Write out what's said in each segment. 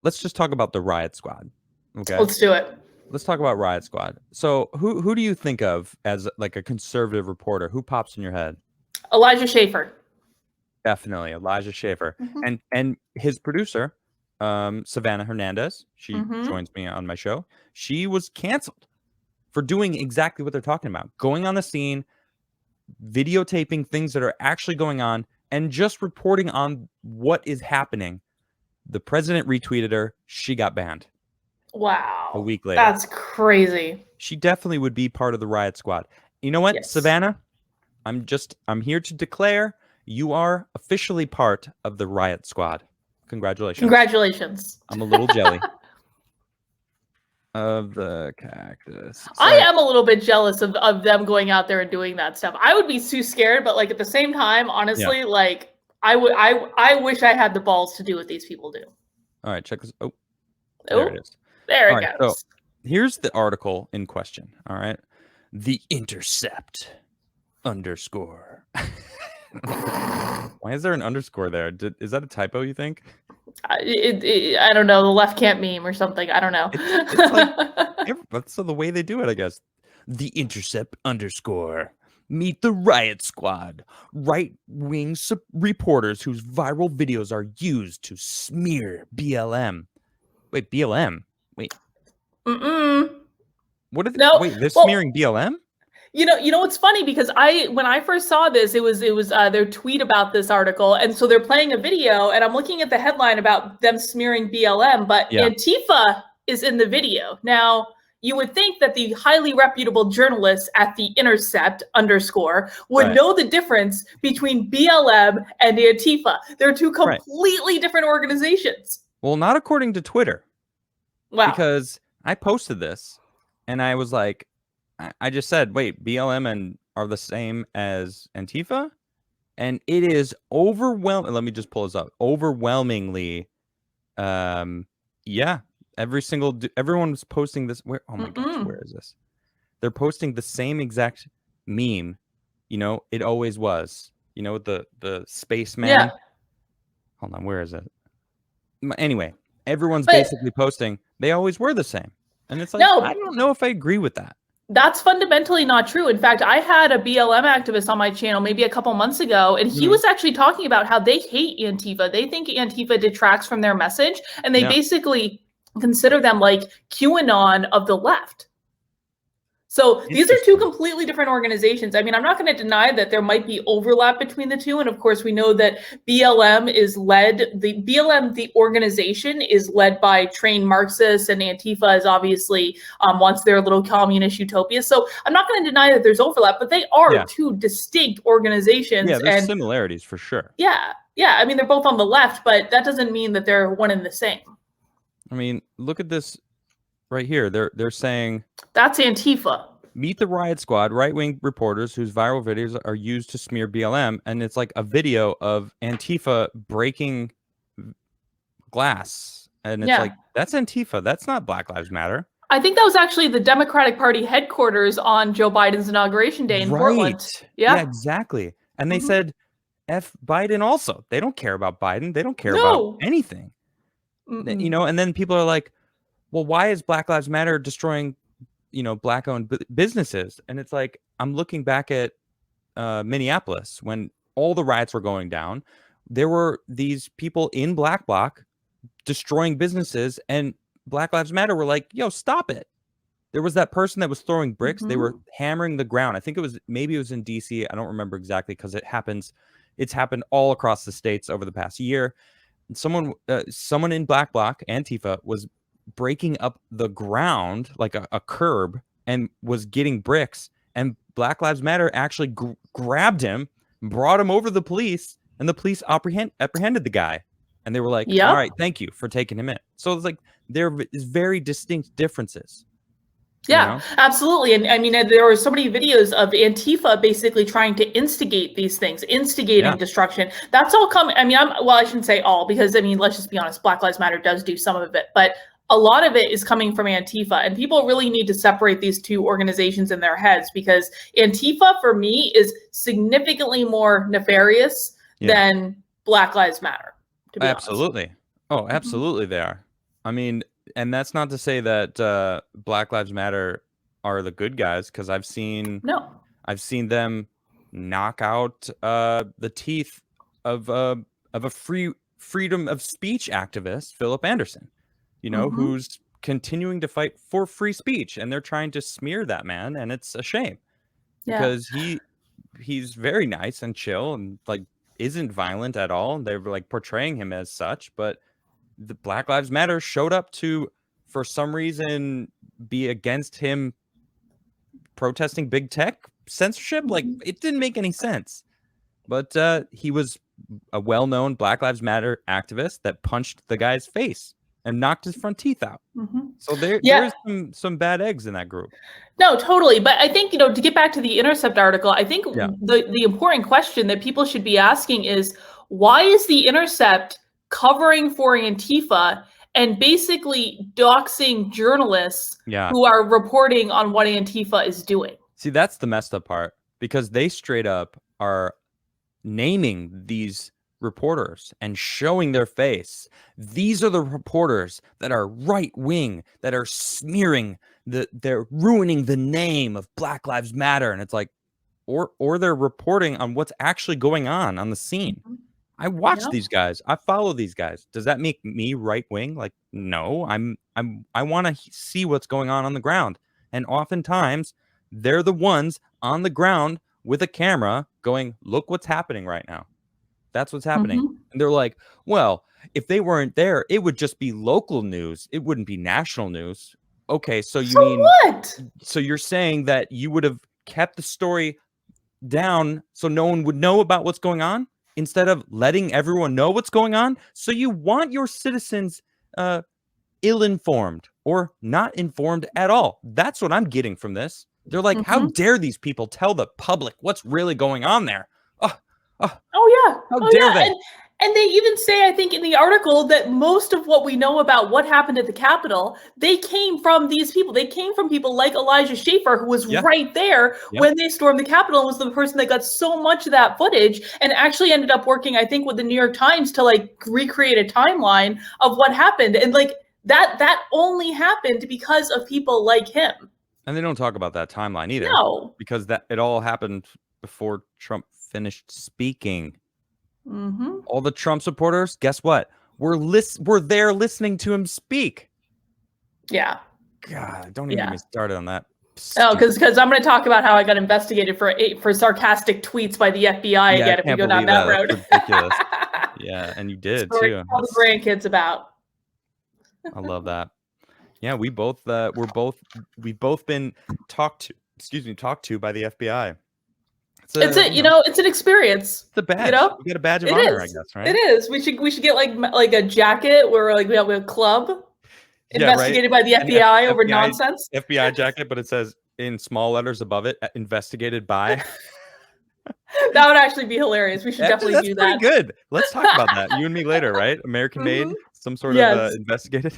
let's just talk about the Riot Squad. Okay. Let's do it. Let's talk about Riot Squad. So who do you think of as like a conservative reporter? Who pops in your head? Elijah Schaffer. Definitely Elijah Schaffer. Mm-hmm. And his producer, Savannah Hernandez, she Mm-hmm. joins me on my show. She was canceled for doing exactly what they're talking about. Going on the scene, videotaping things that are actually going on, and just reporting on what is happening. The president retweeted her. She got banned a Wow. week later. That's crazy. She definitely would be part of the Riot Squad. You know what, Yes. Savannah? I'm here to declare you are officially part of the Riot Squad. Congratulations. Congratulations. I'm a little jelly of the cactus. I am a little bit jealous of them going out there and doing that stuff. I would be too scared, but like at the same time, honestly, like I wish I had the balls to do what these people do. All right, check this. Oh, there it is. There All it right, goes. so here's the article in question. All right. The Intercept underscore. Why is there an underscore there? Is that a typo, you think? I don't know. The left can't meme or something. I don't know. It's like, that's the way they do it, I guess. The Intercept underscore. Meet the Riot Squad, right-wing reporters whose viral videos are used to smear BLM. Wait, BLM? Wait. Mm-mm. What are they? No. Wait, they're smearing BLM? You know what's funny, because when I first saw this, it was their tweet about this article, and so they're playing a video, and I'm looking at the headline about them smearing BLM, but Antifa is in the video. Now, you would think that the highly reputable journalists at the Intercept underscore would know the difference between BLM and Antifa. They're two completely different organizations. Well, not according to Twitter. Wow. Because I posted this, and I was like, I just said, wait, BLM are the same as Antifa? And it is overwhelming. Let me just pull this up. Overwhelmingly, yeah. Everyone's posting this. Oh my gosh, where is this? They're posting the same exact meme. You know, it always was. You know, the spaceman. Yeah. Hold on, where is it? Anyway, everyone's basically posting. They always were the same. And it's like, I don't know if I agree with that. That's fundamentally not true. In fact, I had a BLM activist on my channel maybe a couple months ago, and he was actually talking about how they hate Antifa. They think Antifa detracts from their message, and they basically consider them like QAnon of the left. So these are two completely different organizations. I mean, I'm not going to deny that there might be overlap between the two. And of course, we know that BLM, the organization is led by trained Marxists, and Antifa is obviously wants their little communist utopia. So I'm not going to deny that there's overlap, but they are two distinct organizations. Yeah, there's similarities for sure. Yeah. Yeah. I mean, they're both on the left, but that doesn't mean that they're one and the same. I mean, look at this. Right here, they're saying that's Antifa. Meet the Riot Squad, right-wing reporters whose viral videos are used to smear BLM, and it's like a video of Antifa breaking glass, and it's like, that's Antifa. That's not Black Lives Matter. I think that was actually the Democratic Party headquarters on Joe Biden's inauguration day in Portland. Yeah, exactly. And they said, F Biden also. They don't care about Biden. They don't care about anything. You know, and then people are like, well, why is Black Lives Matter destroying, you know, Black-owned businesses? And it's like, I'm looking back at Minneapolis when all the riots were going down. There were these people in Black Bloc destroying businesses, and Black Lives Matter were like, yo, stop it. There was that person that was throwing bricks. They were hammering the ground. I think maybe it was in DC. I don't remember exactly, because it's happened all across the states over the past year. And someone in Black Bloc, Antifa, was breaking up the ground like a curb and was getting bricks, and Black Lives Matter actually grabbed him, brought him over to the police, and the police apprehended the guy, and they were like, all right, thank you for taking him in. So it's like there is very distinct differences. Yeah, you know? Absolutely. And I mean, there were so many videos of Antifa basically trying to instigate these things, instigating destruction. That's all coming. I mean, I shouldn't say all, because I mean, let's just be honest, Black Lives Matter does do some of it, but a lot of it is coming from Antifa, and people really need to separate these two organizations in their heads, because Antifa, for me, is significantly more nefarious than Black Lives Matter. To be honest. Oh, absolutely they are. I mean, and that's not to say that Black Lives Matter are the good guys, because I've seen them knock out the teeth of a freedom of speech activist, Philip Anderson, who's continuing to fight for free speech, and they're trying to smear that man, and it's a shame because he's very nice and chill and like isn't violent at all. They're like portraying him as such, but the Black Lives Matter showed up to, for some reason, be against him protesting big tech censorship. Like, it didn't make any sense. But he was a well-known Black Lives Matter activist that punched the guy's face and knocked his front teeth out. So there is some bad eggs in that group. No, totally. But I think, to get back to the Intercept article, I think the important question that people should be asking is, why is the Intercept covering for Antifa and basically doxing journalists who are reporting on what Antifa is doing? See, that's the messed up part, because they straight up are naming these reporters and showing their face. These are the reporters that are right wing, that are smearing they're ruining the name of Black Lives Matter. And it's like, or they're reporting on what's actually going on the scene. I watch these guys. I follow these guys. Does that make me right wing? Like, no, I want to see what's going on the ground. And oftentimes they're the ones on the ground with a camera going, look what's happening right now. That's what's happening. And they're like, well, if they weren't there, it would just be local news. It wouldn't be national news. Okay, so what? So you're saying that you would have kept the story down so no one would know about what's going on instead of letting everyone know what's going on? So you want your citizens ill-informed or not informed at all. That's what I'm getting from this. They're like, how dare these people tell the public what's really going on there? How dare they? And they even say, I think in the article, that most of what we know about what happened at the Capitol, they came from these people. They came from people like Elijah Schaffer, who was right there when they stormed the Capitol, and was the person that got so much of that footage, and actually ended up working, I think, with the New York Times to like recreate a timeline of what happened. And like that only happened because of people like him. And they don't talk about that timeline either. No. Because it all happened before Trump finished speaking. All the Trump supporters, guess what? We're there listening to him speak. Yeah. God, don't even get me started on that. Oh, because I'm going to talk about how I got investigated for sarcastic tweets by the FBI again if we go down that road. That's ridiculous. Yeah, and you did too. All the grandkids about. I love that. Yeah, we've both been talked to by the FBI. It's an experience. It's a badge. We get a badge of honor, I guess, right? It is. We should get like a jacket where like we have a club investigated by the FBI over nonsense. FBI jacket, but it says in small letters above it, investigated by. That would actually be hilarious. We should definitely do that. That's pretty good. Let's talk about that. You and me later, right? American made, some sort of investigated.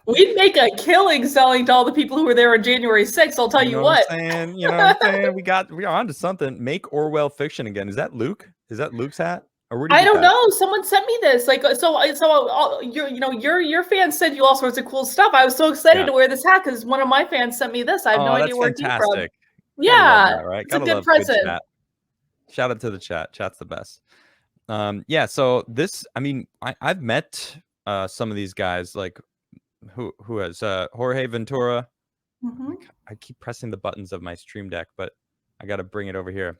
We'd make a killing selling to all the people who were there on January 6th. I'll tell you what. You know what I'm saying? We're onto something. Make Orwell fiction again. Is that Luke? Is that Luke's hat? Or I don't know. Someone sent me this. Like, so your fans sent you all sorts of cool stuff. I was so excited to wear this hat because one of my fans sent me this. I have no idea where it came from. Yeah, that, right? It's a good present. Shout out to the chat. Chat's the best. So this, I mean, I've met some of these guys, like who has Jorge Ventura. I keep pressing the buttons of my stream deck, but I got to bring it over here.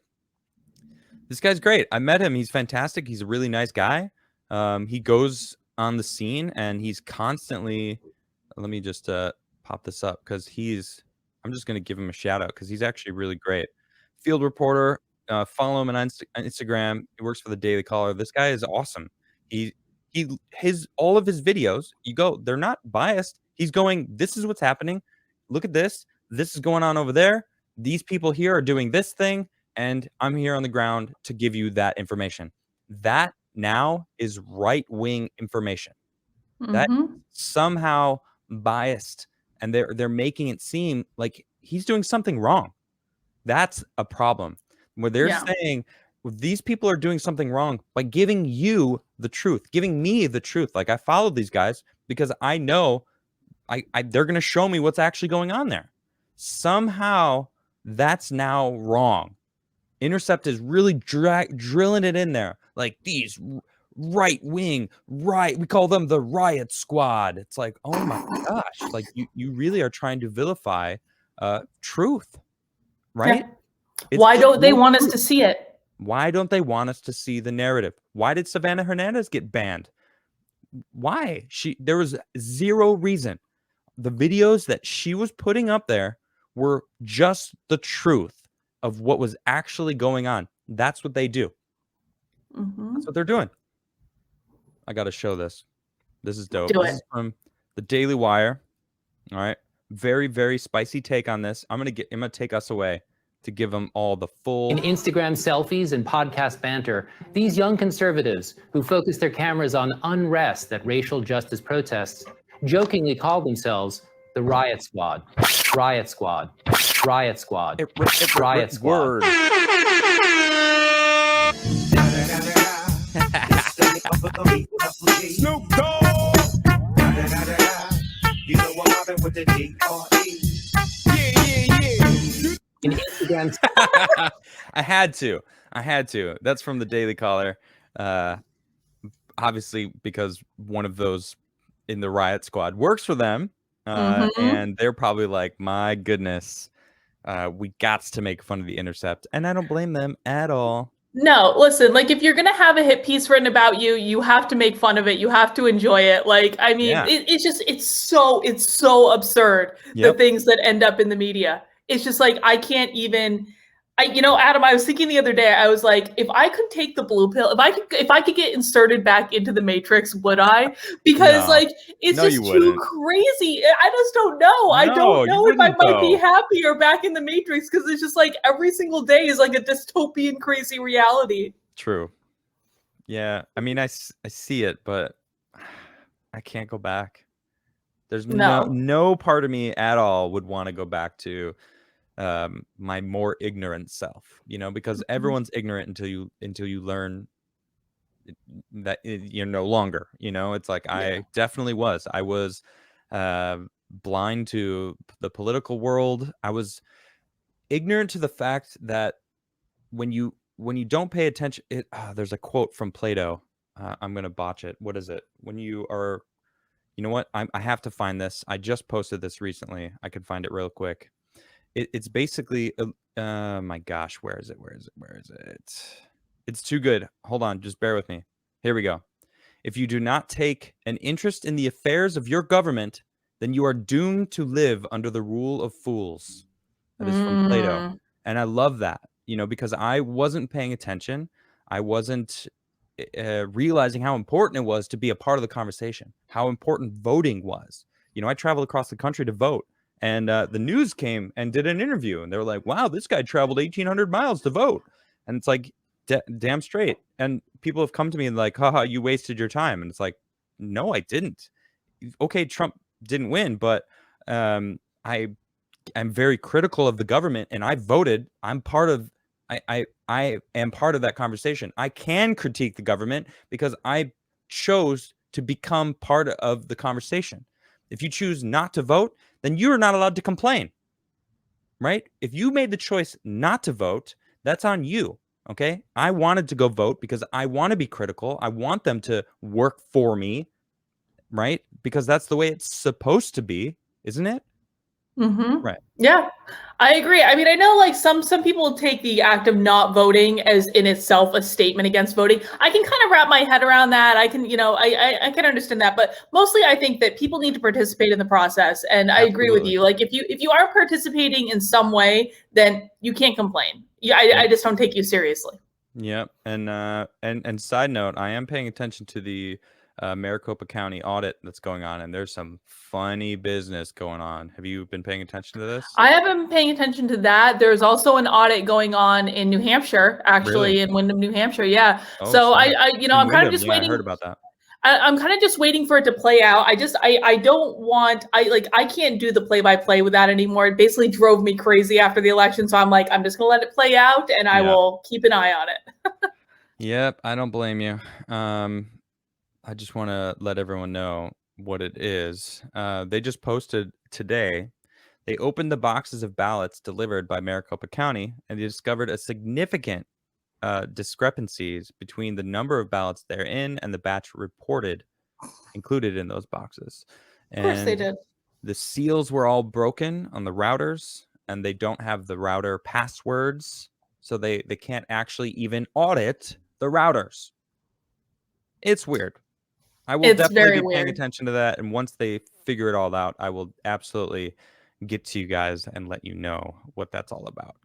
This guy's great. I met him. He's fantastic. He's a really nice guy. He goes on the scene and he's constantly, let me just pop this up because I'm just going to give him a shout out because he's actually really great. Field reporter. Follow him on Instagram. He works for the Daily Caller. This guy is awesome. All of his videos, they're not biased. He's going, this is what's happening. Look at this. This is going on over there. These people here are doing this thing. And I'm here on the ground to give you that information. That now is right-wing information. That somehow biased, and they're making it seem like he's doing something wrong. That's a problem. Where they're saying these people are doing something wrong by giving you the truth, giving me the truth. Like, I followed these guys because I know they're going to show me what's actually going on there. Somehow that's now wrong. Intercept is really drilling it in there. Like, these right-wing, we call them the Riot Squad. It's like, oh my gosh, like you really are trying to vilify truth, right? Yeah. Why don't they want us to see it? Why don't they want us to see the narrative? Why did Savannah Hernandez get banned? Why? There was zero reason. The videos that she was putting up there were just the truth of what was actually going on. That's what they do. That's what they're doing. I got to show this. This is dope. This is from the Daily Wire. All right. Very, very spicy take on this. I'm going to take us away to give them all the full. In Instagram selfies and podcast banter, these young conservatives who focus their cameras on unrest at racial justice protests jokingly call themselves the Riot Squad. Riot Squad. Riot Squad. Riot Squad. Snoop Dogg. You know I'm mobbing with the D-R-E. Yeah. In Instagram. I had to. That's from the Daily Caller. Obviously, because one of those in the Riot Squad works for them. And they're probably like, my goodness, we got to make fun of the Intercept. And I don't blame them at all. No, listen, like, if you're going to have a hit piece written about you, you have to make fun of it. You have to enjoy it. Like, I mean, it's so absurd, the things that end up in the media. It's just like, I can't even, Adam, I was thinking the other day, I was like, if I could take the blue pill, if I could get inserted back into the Matrix, would I? Because it's just too crazy. I just don't know. I don't know if I might be happier back in the Matrix, because it's just like every single day is like a dystopian, crazy reality. True. Yeah. I mean, I see it, but I can't go back. There's no part of me at all would want to go back to my more ignorant self, because everyone's ignorant until you learn that you're no longer, it's like, I definitely was. I was blind to the political world. I was ignorant to the fact that when you don't pay attention, there's a quote from Plato. I'm going to botch it. What is it? When you are, you know what? I have to find this. I just posted this recently. I could find it real quick. It's basically, my gosh, where is it? It's too good. Hold on, just bear with me. Here we go. If you do not take an interest in the affairs of your government, then you are doomed to live under the rule of fools. That is from Plato. And I love that, because I wasn't paying attention. I wasn't realizing how important it was to be a part of the conversation, how important voting was. I traveled across the country to vote. And the news came and did an interview, and they were like, wow, this guy traveled 1,800 miles to vote. And it's like, damn straight. And people have come to me and like, haha, you wasted your time. And it's like, no, I didn't. Okay, Trump didn't win, but I'm very critical of the government, and I voted. I am part of that conversation. I can critique the government because I chose to become part of the conversation. If you choose not to vote, then you're not allowed to complain, right? If you made the choice not to vote, that's on you, okay? I wanted to go vote because I want to be critical. I want them to work for me, right? Because that's the way it's supposed to be, isn't it? Right. Yeah, I agree. I mean, I know like some people take the act of not voting as in itself a statement against voting. I can kind of wrap my head around that. I can, I can understand that, but mostly I think that people need to participate in the process. And I agree with you. Like if you are participating in some way, then you can't complain. I just don't take you seriously. Yep. And side note, I am paying attention to the Maricopa County audit that's going on, and there's some funny business going on. Have you been paying attention to this? I haven't been paying attention to that. There's also an audit going on in New Hampshire, actually, in Windham, New Hampshire. Yeah. Oh, so I'm kind of just waiting. I heard about that. I'm kind of just waiting for it to play out. I don't want, I can't do the play-by-play with that anymore. It basically drove me crazy after the election. So I'm like, I'm just going to let it play out and I will keep an eye on it. Yep. I don't blame you. I just want to let everyone know what it is. They just posted today. They opened the boxes of ballots delivered by Maricopa County and they discovered a significant discrepancies between the number of ballots they're in and the batch reported included in those boxes. Of course they did. The seals were all broken on the routers and they don't have the router passwords. So they can't actually even audit the routers. It's weird. I will definitely be paying attention to that. And once they figure it all out, I will absolutely get to you guys and let you know what that's all about.